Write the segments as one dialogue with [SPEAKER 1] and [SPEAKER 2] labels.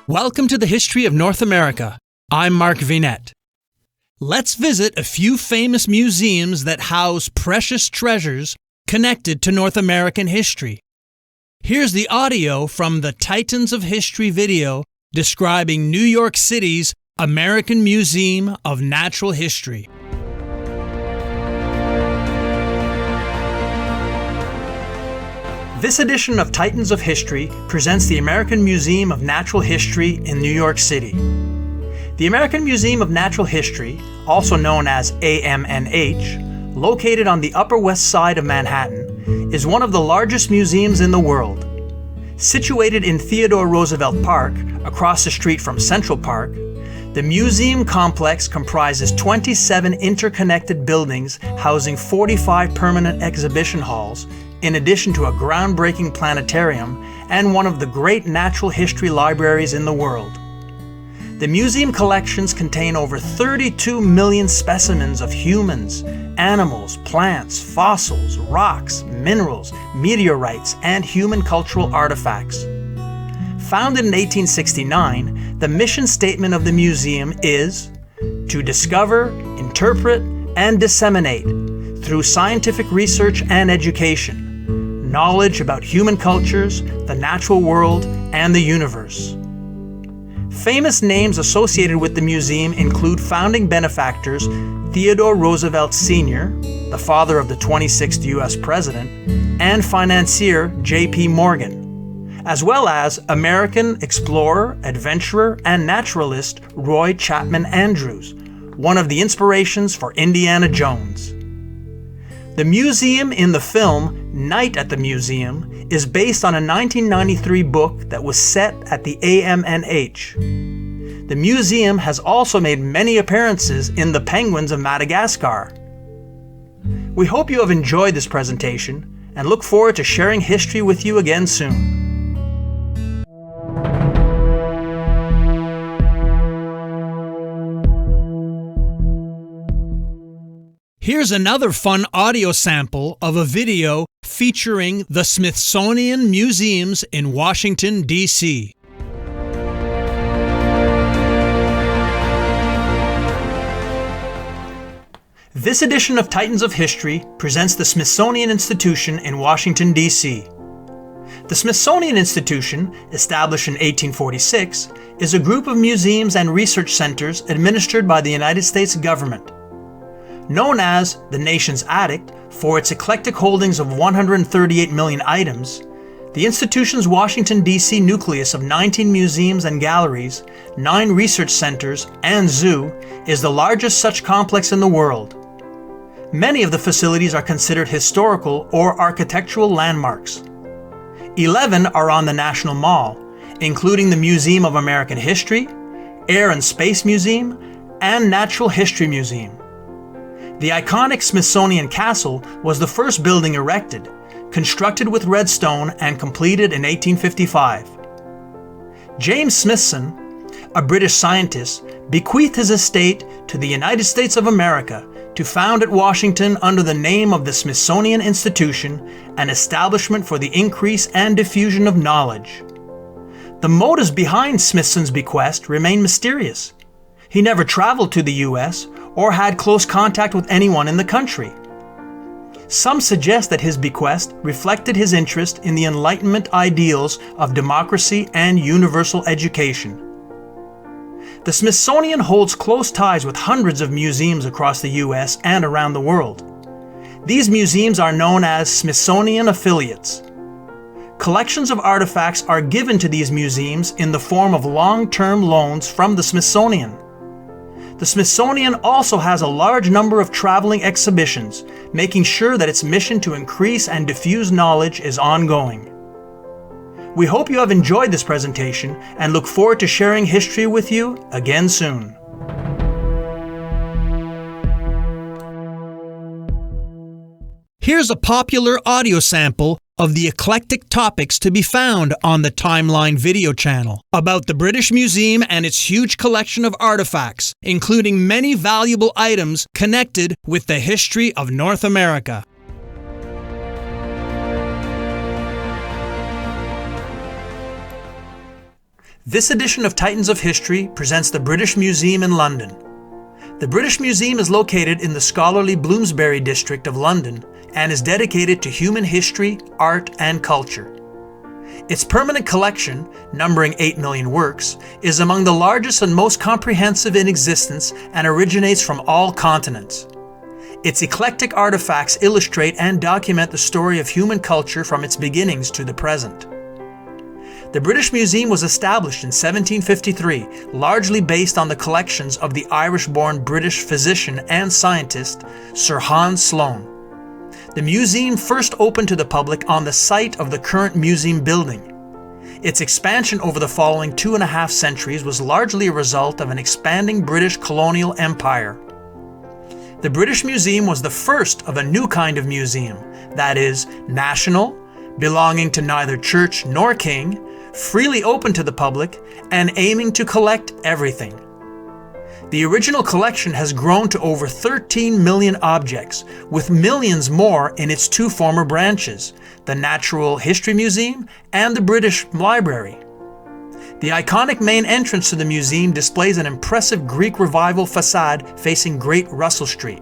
[SPEAKER 1] Welcome to the History of North America. I'm Mark Vinette. Let's visit a few famous museums that house precious treasures connected to North American history. Here's the audio from the Titans of History video describing New York City's American Museum of Natural History. This edition of Titans of History presents the American Museum of Natural History in New York City. The American Museum of Natural History, also known as AMNH, located on the Upper West Side of Manhattan, is one of the largest museums in the world. Situated in Theodore Roosevelt Park, across the street from Central Park, the museum complex comprises 27 interconnected buildings housing 45 permanent exhibition halls, in addition to a groundbreaking planetarium and one of the great natural history libraries in the world. The museum collections contain over 32 million specimens of humans, animals, plants, fossils, rocks, minerals, meteorites, and human cultural artifacts. Founded in 1869, the mission statement of the museum is to discover, interpret, and disseminate, through scientific research and education, knowledge about human cultures, the natural world, and the universe. Famous names associated with the museum include founding benefactors Theodore Roosevelt Sr., the father of the 26th U.S. President, and financier J.P. Morgan, as well as American explorer, adventurer, and naturalist Roy Chapman Andrews, one of the inspirations for Indiana Jones. The museum in the film Night at the Museum is based on a 1993 book that was set at the AMNH. The museum has also made many appearances in The Penguins of Madagascar. We hope you have enjoyed this presentation and look forward to sharing history with you again soon. Here's another fun audio sample of a video featuring the Smithsonian Museums in Washington, D.C. This edition of Titans of History presents the Smithsonian Institution in Washington, D.C. The Smithsonian Institution, established in 1846, is a group of museums and research centers administered by the United States government. Known as the nation's attic for its eclectic holdings of 138 million items, the institution's Washington, D.C. nucleus of 19 museums and galleries, 9 research centers, and zoo is the largest such complex in the world. Many of the facilities are considered historical or architectural landmarks. 11 are on the National Mall, including the Museum of American History, Air and Space Museum, and Natural History Museum. The iconic Smithsonian Castle was the first building erected, constructed with red stone and completed in 1855. James Smithson, a British scientist, bequeathed his estate to the United States of America to found at Washington under the name of the Smithsonian Institution, an establishment for the increase and diffusion of knowledge. The motives behind Smithson's bequest remain mysterious. He never traveled to the U.S. or had close contact with anyone in the country. Some suggest that his bequest reflected his interest in the Enlightenment ideals of democracy and universal education. The Smithsonian holds close ties with hundreds of museums across the U.S. and around the world. These museums are known as Smithsonian affiliates. Collections of artifacts are given to these museums in the form of long-term loans from the Smithsonian. The Smithsonian also has a large number of traveling exhibitions, making sure that its mission to increase and diffuse knowledge is ongoing. We hope you have enjoyed this presentation and look forward to sharing history with you again soon. Here's a popular audio sample of the eclectic topics to be found on the Timeline video channel about the British Museum and its huge collection of artifacts, including many valuable items connected with the history of North America. This edition of Titans of History presents the British Museum in London. The British Museum is located in the scholarly Bloomsbury district of London and is dedicated to human history, art, and culture. Its permanent collection, numbering 8 million works, is among the largest and most comprehensive in existence and originates from all continents. Its eclectic artifacts illustrate and document the story of human culture from its beginnings to the present. The British Museum was established in 1753, largely based on the collections of the Irish-born British physician and scientist Sir Hans Sloane. The museum first opened to the public on the site of the current museum building. Its expansion over the following 2.5 centuries was largely a result of an expanding British colonial empire. The British Museum was the first of a new kind of museum, that is, national, belonging to neither church nor king, freely open to the public, and aiming to collect everything. The original collection has grown to over 13 million objects, with millions more in its 2 former branches, the Natural History Museum and the British Library. The iconic main entrance to the museum displays an impressive Greek Revival facade facing Great Russell Street.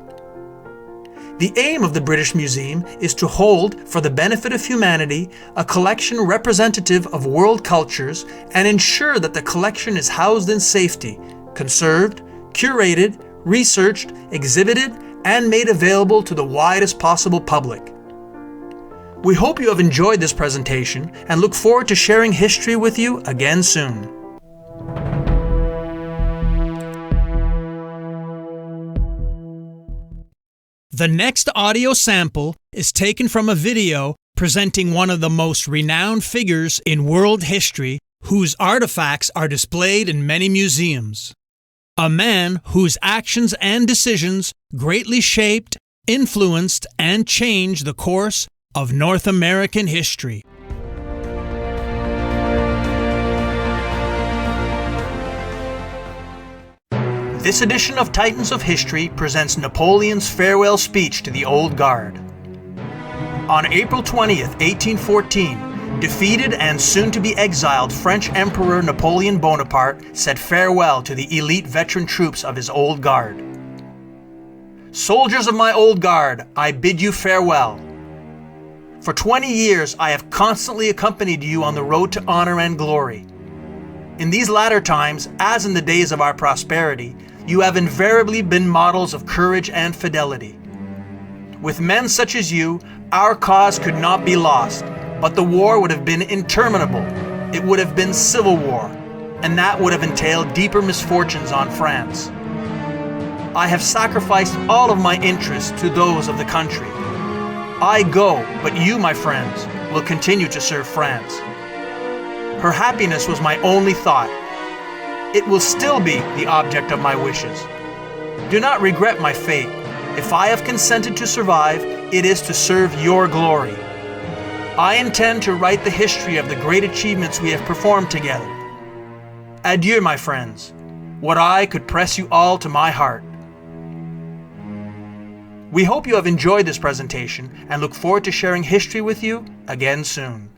[SPEAKER 1] The aim of the British Museum is to hold, for the benefit of humanity, a collection representative of world cultures and ensure that the collection is housed in safety, conserved, curated, researched, exhibited, and made available to the widest possible public. We hope you have enjoyed this presentation and look forward to sharing history with you again soon. The next audio sample is taken from a video presenting one of the most renowned figures in world history whose artifacts are displayed in many museums. A man whose actions and decisions greatly shaped, influenced, and changed the course of North American history. This edition of Titans of History presents Napoleon's farewell speech to the Old Guard. On April 20th, 1814, defeated and soon-to-be exiled French Emperor Napoleon Bonaparte said farewell to the elite veteran troops of his Old Guard. "Soldiers of my Old Guard, I bid you farewell. For 20 years I have constantly accompanied you on the road to honor and glory. In these latter times, as in the days of our prosperity, you have invariably been models of courage and fidelity. With men such as you, our cause could not be lost, but the war would have been interminable. It would have been civil war, and that would have entailed deeper misfortunes on France. I have sacrificed all of my interests to those of the country. I go, but you, my friends, will continue to serve France. Her happiness was my only thought. It will still be the object of my wishes. Do not regret my fate. If I have consented to survive, it is to serve your glory. I intend to write the history of the great achievements we have performed together. Adieu, my friends. Would I could press you all to my heart." We hope you have enjoyed this presentation and look forward to sharing history with you again soon.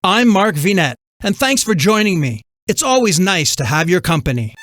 [SPEAKER 1] I'm Mark Vinette, and thanks for joining me. It's always nice to have your company.